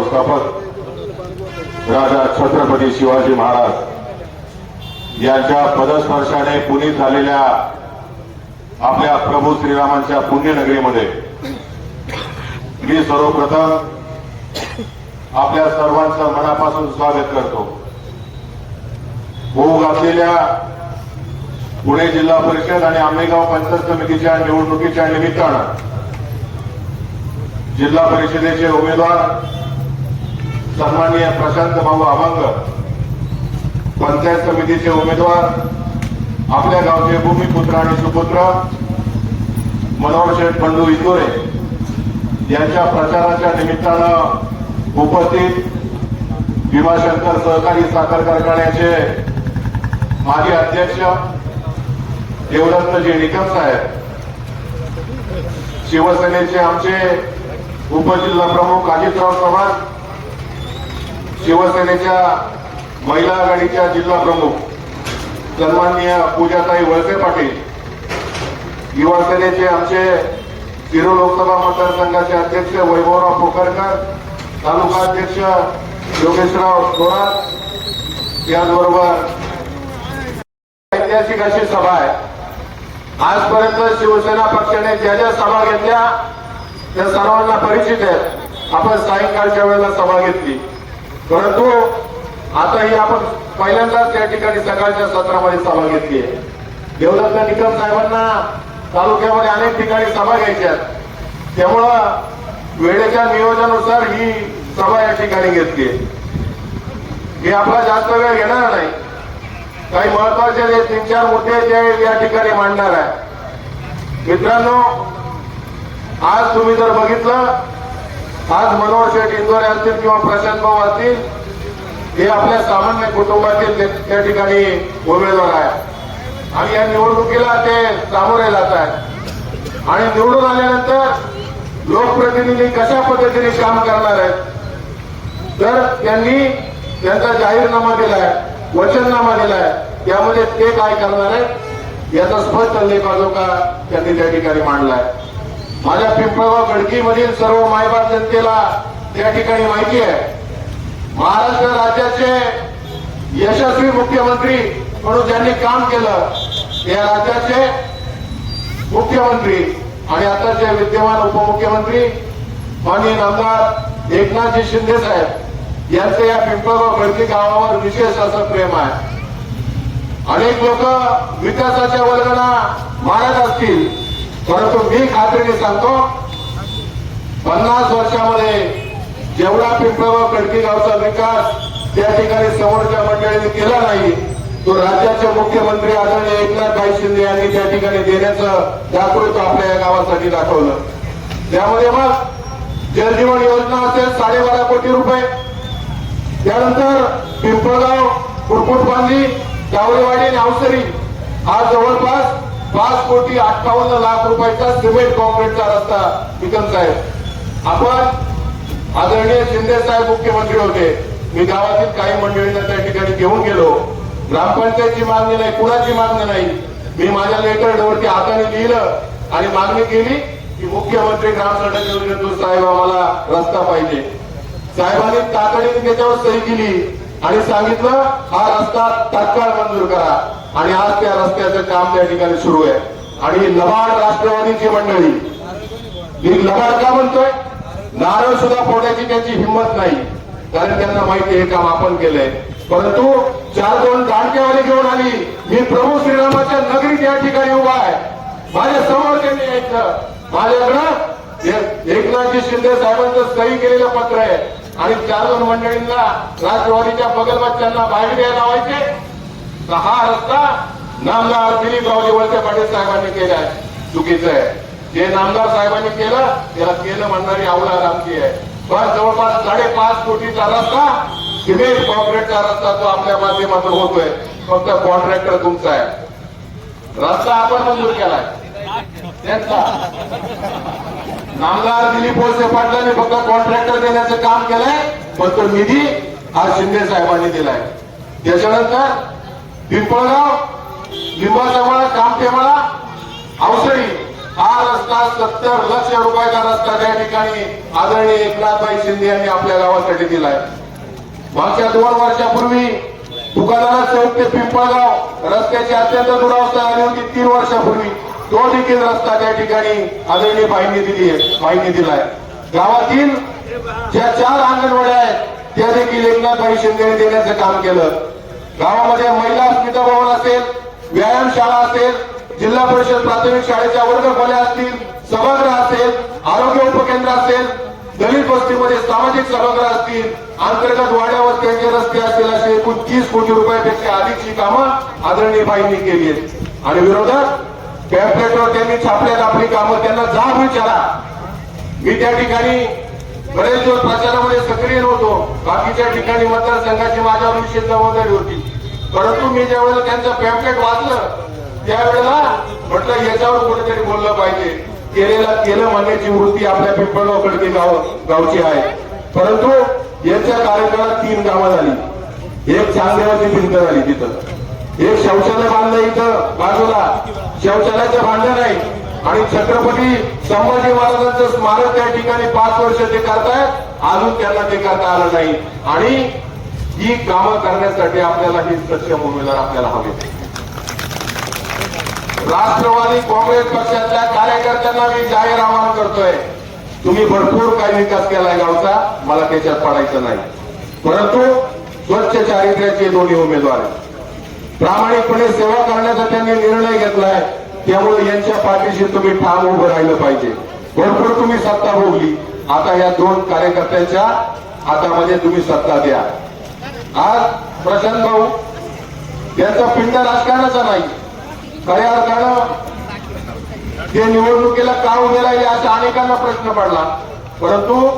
संस्थापक राजा छत्रपती शिवाजी महाराज यांच्या पदस्पर्शाने पुनीत झालेल्या आपल्या प्रभू श्रीरामांच्या पुण्यनगरीमध्ये मी सर्वप्रथम आपल्या सर्वांचं मनापासून स्वागत करतो। होऊ घातलेल्या पुणे जिल्हा परिषद आणि आंबेगाव पंचायत समितीच्या निवडणुकीच्या निमित्तानं जिल्हा परिषदेचे उमेदवार सन्माननीय प्रशांत भाऊ अभंग, पंचायत समितीचे उमेदवार आपल्या गावचे भूमिपुत्र आणि सुपुत्र मनोहर शेठ बंडू इंदोरे यांच्या प्रचाराच्या निमित्तानं उपस्थित भीमाशंकर सहकारी साखर कारखान्याचे माजी अध्यक्ष देवदत्तजी निकम साहेब, शिवसेनेचे आमचे उपजिल्हा प्रमुख अजितराव चव्हाण, शिवसेनेच्या महिला आघाडीच्या जिल्हा प्रमुख सन्माननीय पूजाताई वळसे पाटील, युवासेनेचे आमचे शिरो लोकसभा मतदारसंघाचे अध्यक्ष वैभवराव पोखरकर, तालुका अध्यक्ष योगेशराव थोरात, याचबरोबर ऐतिहासिक अशी सभा आहे। आजपर्यंत शिवसेना पक्षाने ज्या ज्या सभा घेतल्या त्या सर्वांना परिचित आहेत। आपण सायंकाळच्या वेळेला सभा घेतली, परंतु आता ही आपण पहिल्यांदाच त्या ठिकाणी सकाळच्या सत्रामध्ये सभा घेतली आहे। देवदत्त निकम साहेबांना तालुक्यामध्ये अनेक ठिकाणी सभा घ्यायच्या, त्यामुळं वेळेच्या नियोजनानुसार ही सभा या ठिकाणी घेतली। मी आपला जास्त वेळ घेणार नाही, काही महत्वाचे जे 3-4 मुद्दे ते या ठिकाणी मांडणार आहे। मित्रांनो, आज तुम्ही जर बघितलं, आज मनोहर शेठ इंदोरे असतील किंवा प्रशांत भाऊ असतील, हे आपल्या सामान्य कुटुंबातील त्या ठिकाणी उमेदवार आहेत आणि या निवडणुकीला ते सामोरे जात आहेत आणि निवडून आल्यानंतर लोकप्रतिनिधी कशा पद्धतीने काम करणार आहेत, तर त्यांनी त्यांचा जाहीरनामा दिलाय, वचननामा दिलाय, त्यामध्ये ते काय करणार आहेत याचा स्पष्ट लेखाजोखा त्यांनी त्या ठिकाणी मांडलाय। माझ्या पिंपळगाव गडकीमधील सर्व मायबाप जनतेला त्या ठिकाणी माहिती आहे, महाराष्ट्र राज्याचे यशस्वी मुख्यमंत्री म्हणून ज्यांनी काम केलं, या राज्याचे मुख्यमंत्री आणि आताचे विद्यमान उपमुख्यमंत्री माननीय आमदार एकनाथजी शिंदे साहेब यांचे या पिंपळगाव गडकी गावावर विशेष असं प्रेम आहे। अनेक लोक विकासाच्या वल्गना मारत असतील, परंतु मी खात्रीने सांगतो 50 वर्षामध्ये जेवढा पिंपळगाव गडकी गावचा विकास त्या ठिकाणी समोरच्या मंडळींनी केला नाही, तो राज्याचे मुख्यमंत्री आदरणीय एकनाथभाई शिंदे यांनी त्या ठिकाणी देण्याचं दाखवतो आपल्या या गावासाठी दाखवलं। त्यामध्ये मग जलजीवन योजना असेल 12.5 कोटी रुपये, त्यानंतर पिंपळगाव कुरकुटबांधी गावरेवाडी आणि अवसरी हा जवळपास 5,58,00,000 रुपयाचा सिमेंट कॉन्क्रीटचा रस्ता निकम साहेब। आपण आदरणीय शिंदे साहेब मुख्यमंत्री होते, मी गावातील काही मंडळींना त्या ठिकाणी घेऊन गेलो, ग्रामपंचायतची मागणी नाही, कुणाची मागणी नाही, मी माझ्या लेटरवरती हाताने लिहिलं आणि मागणी केली की मुख्यमंत्री ग्राम सडक योजनेतून साहेब आम्हाला रस्ता पाहिजे। साहेबांनी तातडीने त्याच्यावर सही केली आणि सांगितलं हा रस्ता तात्काळ मंजूर करा आणि आज त्या रस्त्याचं काम त्या ठिकाणी सुरू आहे। आणि लबाड राष्ट्रवादीची मंडळी, मी लबाड का म्हणतोय, नारळ सुद्धा फोडण्याची त्यांची हिंमत नाही, कारण त्यांना माहिती हे काम आपण केलंय, परंतु 4-2 दांडकेवाली घेऊन आली। मी प्रभू श्रीरामाच्या नगरीत या ठिकाणी उभा आहे, माझ्या समोर त्यांनी यायचं, माझ्याकडं एकनाथजी शिंदे साहेबांचं सही केलेलं पत्र आहे आणि 4-2 मंडळींना राष्ट्रवादीच्या बगलबच्च्यांना बाहेर द्यायला लावायचे, तर हा रस्ता नामदार दिलीपरावजी वळसे पाटील साहेबांनी केलाय, चुकीचं आहे। जे नामदार साहेबांनी केलं त्याला केलं म्हणणारी अवलाद आमची आहे। पण जवळपास 5.5 कोटीचा रस्ता, सिमेंट कॉन्क्रीटचा रस्ता तो आपल्या माध्यमातून होतोय, फक्त कॉन्ट्रॅक्टर तुमचा आहे, रस्ता आपण मंजूर केलाय त्यांचा। नामदार दिलीप वळसे पाटलांनी फक्त कॉन्ट्रॅक्टर देण्याचं काम केलंय, पण तो निधी हा शिंदे साहेबांनी दिलाय। त्याच्यानंतर पिंपळगाव, लिंबाचा मळा, कामठेमळा, अवसरी हा रस्ता 70 लक्ष रुपयाचा रस्ता त्या ठिकाणी आदरणीय एकनाथभाई शिंदे यांनी आपल्या गावासाठी दिलाय. मागच्या 2 वर्षापूर्वी दुकानाला चौक ते पिंपळगाव रस्त्याची अत्यंत दुरावस्था झाली होती. 3 वर्षापूर्वी तो देखील रस्ता त्या ठिकाणी आदरणीय बाईंनी दिलाय. गावातील ज्या 4 अंगणवाड्या आहेत त्या देखील एकनाथभाई शिंदेने देण्याचं काम केलं. गावामध्ये महिला अस्मिता भवन असेल, व्यायामशाळा असेल, जिल्हा परिषद प्राथमिक शाळेच्या वर्गखोल्या असतील, सभागृह असेल, आरोग्य उपकेंद्र असेल, दलित वस्तीमध्ये सामाजिक सभागृह असतील, अंतर्गत वाड्या वस्त्यांचे रस्ते असतील, असे एकूण 30 कोटी रुपयापेक्षा अधिकची कामं आदरणीय बाईंनी केली आहेत. आणि विरोधात पॅम्पलेटवर त्यांनी छापल्यात आपली कामं. त्यांना जाब विचारा. मी त्या ठिकाणी बरेच दिवस प्रचारामध्ये सक्रिय नव्हतो. बाकीच्या ठिकाणी मतदारसंघाची माझ्यावर विशेष जबाबदारी होती. परंतु मी ज्यावेळेला त्यांचं पॅम्पलेट वाचलं त्यावेळेला म्हटलं याच्यावर कुठेतरी बोललं पाहिजे. केलं म्हणण्याची वृत्ती आपल्या पिंपळगाव खडकी गावची आहे. परंतु यांच्या कार्यकाळात 3 कामं झाली. एक चांदेवाची भिंत झाली तिथं, एक शौचालय बांधलं इथं बाजूला, शौचालयाचं भांडण नाही, आणि छत्रपती संभाजी महाराजांचं स्मारक त्या ठिकाणी 5 वर्ष ते करतायत, अजून त्यांना ते करता आलं नाही. आणि ही कामं करण्यासाठी आपल्याला ही सक्षम उमेदवार आपल्याला हवे. राष्ट्रवादी काँग्रेस पक्षाच्या कार्यकर्त्यांना मी जाहीर आवाहन करतोय, तुम्ही भरपूर काही विकास केलाय गावचा, मला त्याच्यात पडायचं नाही. परंतु स्वच्छ चारित्र्याचे दोन्ही उमेदवार प्रामाणिकपणे सेवा करण्याचा त्यांनी निर्णय घेतलाय. त्यामुळे यांच्या पाठीशी तुम्ही ठाम उभं राहिलं पाहिजे. भरपूर तुम्ही सत्ता भोगली, आता या 2 कार्यकर्त्यांच्या हातामध्ये तुम्ही सत्ता द्या. आज प्रशांत भाऊ यांचा पिंड राजकारणाचा नाही, खऱ्या अर्थानं ते निवडणुकीला का उभे राहिले असा अनेकांना प्रश्न पडला. परंतु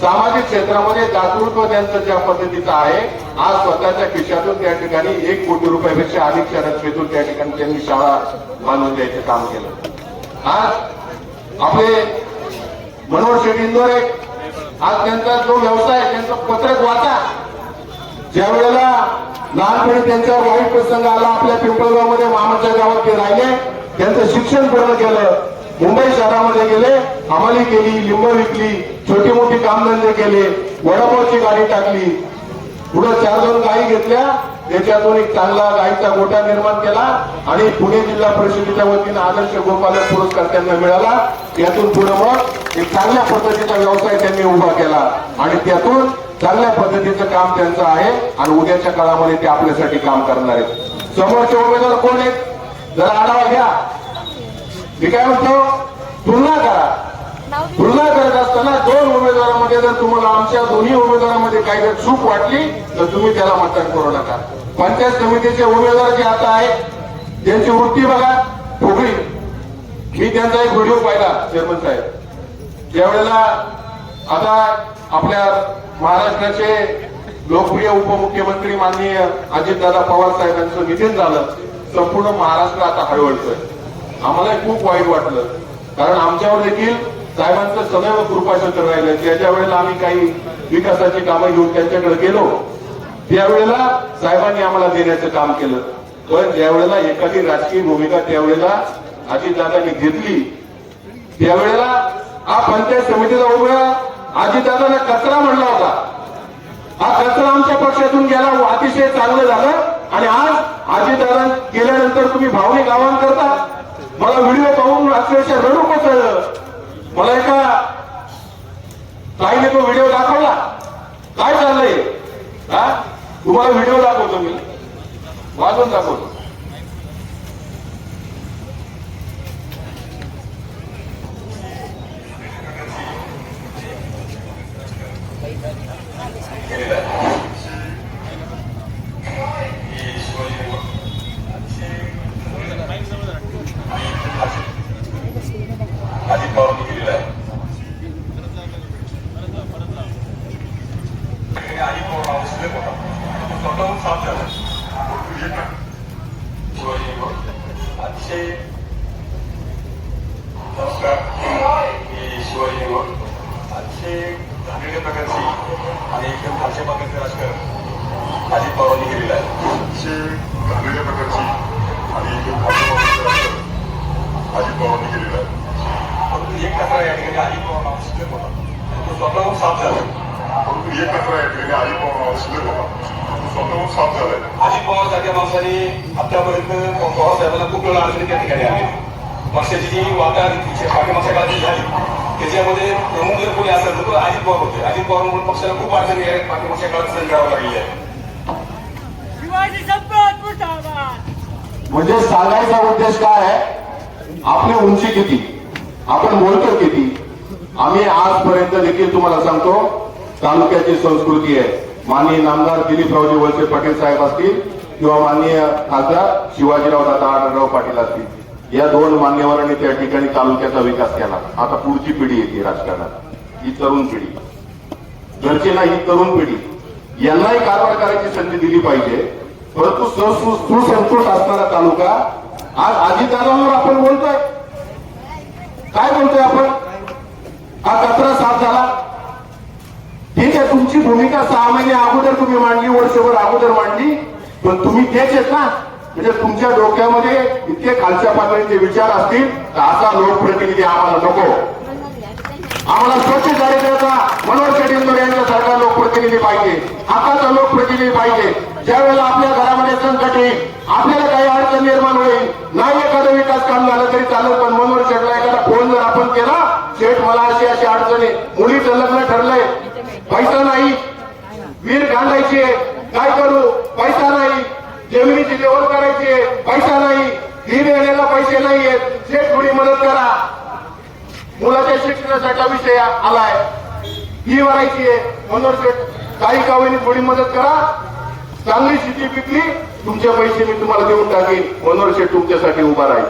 सामाजिक क्षेत्रामध्ये दातृत्व त्यांचं ज्या पद्धतीचं आहे, आज स्वतःच्या खिशातून त्या ठिकाणी 1 कोटी रुपयापेक्षा अधिकच्या रकमेतून त्या ठिकाणी त्यांनी शाळा बांधून द्यायचं काम केलं. आज आपले मनोहर शेठ इंदोरे, आज त्यांचा जो व्यवसाय, त्यांचं पत्रक वाचा. ज्या वेळेला लहानपणी त्यांच्यावर वाईट प्रसंग आला आपल्या पिंपळगावमध्ये, मामाच्या गावात ते राहिले, त्यांचं शिक्षण पूर्ण केलं, मुंबई शहरामध्ये गेले, हमाली केली, लिंब विकली, छोटी मोठी कामधंदे केले, वडापावची गाडी टाकली, पुढे 4-2 गायी घेतल्या, त्याच्यातून एक चांगला गायीचा गोठा निर्माण केला आणि पुणे जिल्हा परिषदेच्या वतीनं आदर्श गोपालक पुरस्कार त्यांना मिळाला. त्यातून पुढे मग एक चांगल्या पद्धतीचा व्यवसाय त्यांनी उभा केला आणि त्यातून चांगल्या पद्धतीचं काम त्यांचं आहे आणि उद्याच्या काळामध्ये ते आपल्यासाठी काम करणार आहेत. समोरचे उमेदवार कोण आहेत जरा आढावा घ्या. मी काय म्हणतो, तुलना करा. तुलना करत असताना 2 उमेदवारांमध्ये जर तुम्हाला आमच्या दोन्ही उमेदवारांमध्ये काही जर चूक वाटली तर तुम्ही त्याला मतदान करू नका. पंचायत समितीचे उमेदवार जे आता आहेत त्यांची वृत्ती बघा, फुगडी. मी त्यांचा एक व्हिडिओ पाहिला चेअरमन साहेब, ज्यावेळेला आता आपल्या महाराष्ट्राचे लोकप्रिय उपमुख्यमंत्री माननीय अजितदादा पवार साहेबांचं निधन झालं. संपूर्ण महाराष्ट्र आता हळहळतोय. आम्हाला खूप वाईट वाटलं, कारण आमच्यावर देखील साहेबांचं सदैव कृपाक्षेत्र राहिलं. ज्या वेळेला आम्ही काही विकासाची कामं घेऊन त्यांच्याकडे गेलो त्यावेळेला साहेबांनी आम्हाला देण्याचं काम केलं. पण ज्यावेळेला एखादी राजकीय भूमिका त्यावेळेला अजितदादांनी घेतली, त्यावेळेला हा पंचायत समितीचा उमेदवार अजितदादांना कचरा म्हणला होता. हा कचरा आमच्या पक्षातून गेला, अतिशय चांगलं झालं. आणि आज अजितदादा गेल्यानंतर तुम्ही भावनिक आवाहन करता. मला व्हिडिओ पाहून अक्षरशः रडू कोसळलं. मला एका ताईने तो व्हिडिओ दाखवला. काय चाललंय, तुम्हाला व्हिडिओ दाखवतो, मी वाजवून दाखवतो. अजित पवारांनी केलेला आहे. अजित पवार आवश्यक होता, स्वतःहून साफ झाला. अतिशय नमस्कार. मी शिवाजी निवड. अतिशय घाणेरड्या प्रकारची आणि एकदम खालच्या प्रकारचे राजकारण अजित पवारांनी केलेलं आहे. अतिशय घाणेरड्या प्रकारची आणि एकदम खालच्या प्रकारचे राजकारण अजित पवारांनी केलेलं आहे. एकत्र या ठिकाणी अजित पवार शिल्लक होता स्वतःहून साफ झालाय. अजित पवार सारख्या माणसाने आतापर्यंत पवार साहेबांना खूप वेळा अडचणी त्या ठिकाणी आली. पक्षाची जी वाटाघाटी पाठीमागच्या काळात जी झाली त्याच्यामध्ये प्रमुख जर कोणी असेल तर तो अजित पवार होते. अजित पवारमुळे पक्षाला खूप अडचणी आहेत पाठीमागच्या काळात सहन करावं लागली आहे. शिवाजी संपत मुर्दाबाद. म्हणजे सांगायचा उद्देश काय आहे, आपली उंची किती, आपण बोलतो किती. आम्ही आजपर्यंत देखील तुम्हाला सांगतो तालुक्याची संस्कृती आहे. माननीय नामदार दिलीपरावजी वळसे पाटील साहेब असतील किंवा माननीय खासदार शिवाजीराव दादा आढळराव पाटील असतील, या दोन मान्यवरांनी त्या ठिकाणी तालुक्याचा विकास केला. आता पुढची पिढी येते राजकारणात, ही तरुण पिढी, घरची नाही ही तरुण पिढी, यांनाही कारभार करायची संधी दिली पाहिजे. परंतु सुसंस्कृत असणारा तालुका आज अजितदादांवर आपण बोलतोय. काय बोलतोय आपण? हा कचरा साफ झाला, ठीक आहे. तुमची भूमिका 6 महिने अगोदर तुम्ही मांडली, वर्षभर अगोदर मांडली, पण तुम्ही तेच आहेत ना. म्हणजे तुमच्या डोक्यामध्ये इतके खालच्या पातळीचे विचार असतील तर असा लोकप्रतिनिधी आम्हाला नको. आम्हाला स्वच्छ चारित्र्याचा मनोहर शेट्टी यांच्यासारखा लोकप्रतिनिधी पाहिजे, हक्काचा लोकप्रतिनिधी पाहिजे. ज्या वेळेला आपल्या घरामध्ये संकट येईल, आपल्याला काही अडचण निर्माण होईल, नाही एखादं विकास काम झालं तरी चालेल, पण मनोहर शेठला एखादा फोन जर आपण केला, शेठ मला अशी अशी अडचण आहे, मुलीचं लग्न ठरलंय, पैसा नाही, वीर घालायची, काय करू, पैसा नाही, जमिनीची लेवल करायची, पैसा नाही, ही देण्याला पैसे नाहीयेत, शेठ थोडी मदत करा, मुलाच्या शिक्षणासाठी विषय आलाय, ही भरायची आहे, मनोहर शेठ काही कावेनी थोडी मदत करा, चांगली शेती पिकली, तुमचे पैसे मी तुम्हाला देऊन टाकेन, मनोहर शेठ तुमच्यासाठी उभा राहील.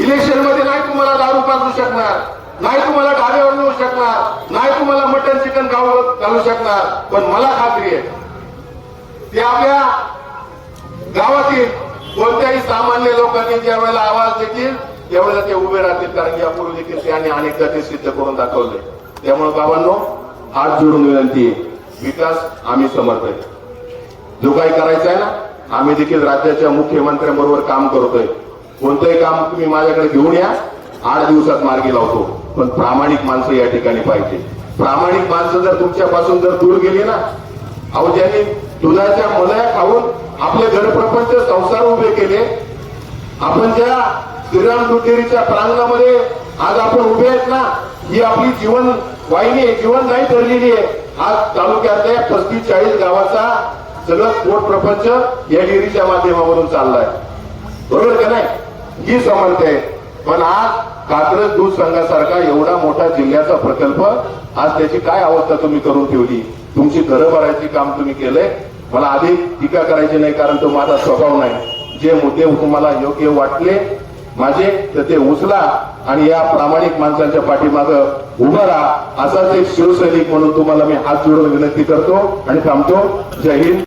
इलेक्शन मध्ये नाही तुम्हाला दारू पाजू शकणार, नाही तुम्हाला ढाब्यावर नेऊ शकणार, नाही तुम्हाला मटन चिकन घालू शकणार, पण मला खात्री आहे ते आपल्या गावातील कोणत्याही सामान्य लोकांनी ज्या वेळेला आवाज देतील त्यावेळेला ते उभे राहतील. कारण यापूर्वी देखील त्यांनी अनेकदा ते सिद्ध करून दाखवले. त्यामुळे बाबांनो, हात जोडून विनंती आहे, विकास आम्ही समर्थ आहे. जो काही करायचा आहे ना, आम्ही देखील राज्याच्या मुख्यमंत्र्यांबरोबर काम करतोय. कोणतंही काम तुम्ही माझ्याकडे घेऊन या, 8 दिवसात मार्गी लावतो. पण प्रामाणिक माणसं या ठिकाणी पाहिजे. प्रामाणिक माणसं जर तुमच्यापासून जर दूर गेली ना, अहो ज्यांनी दुधाच्या मलया खाऊन आपले घरप्रपंच संसार उभे केले, आपण ज्या श्रीराम दूध डेअरीच्या प्रांगणामध्ये आज आपण उभे आहेत ना, ही आपली जीवन वाहिनी, जीवन नाही ठरलेली आहे. आज तालुक्यातल्या 35-40 गावाचा सगळं पोट प्रपंच या डेअरीच्या माध्यमावरून चाललाय. बरोबर का नाही? ही समर्थ आहे. पण आज कात्रज दूध संघासारखा एवढा मोठा जिल्ह्याचा प्रकल्प, आज त्याची काय अवस्था तुम्ही करून ठेवली. तुमची घरं भरायची काम तुम्ही केलंय. मला अधिक टीका करायची नाही, कारण तो माझा स्वभाव नाही. जे मुद्दे तुम्हाला योग्य वाटले माझे तर ते उचला आणि या प्रामाणिक माणसांच्या पाठीमागं उभं राहा. असाच एक शिवसैनिक म्हणून तुम्हाला मी हात जोडून विनंती करतो आणि थांबतो. जय हिंद.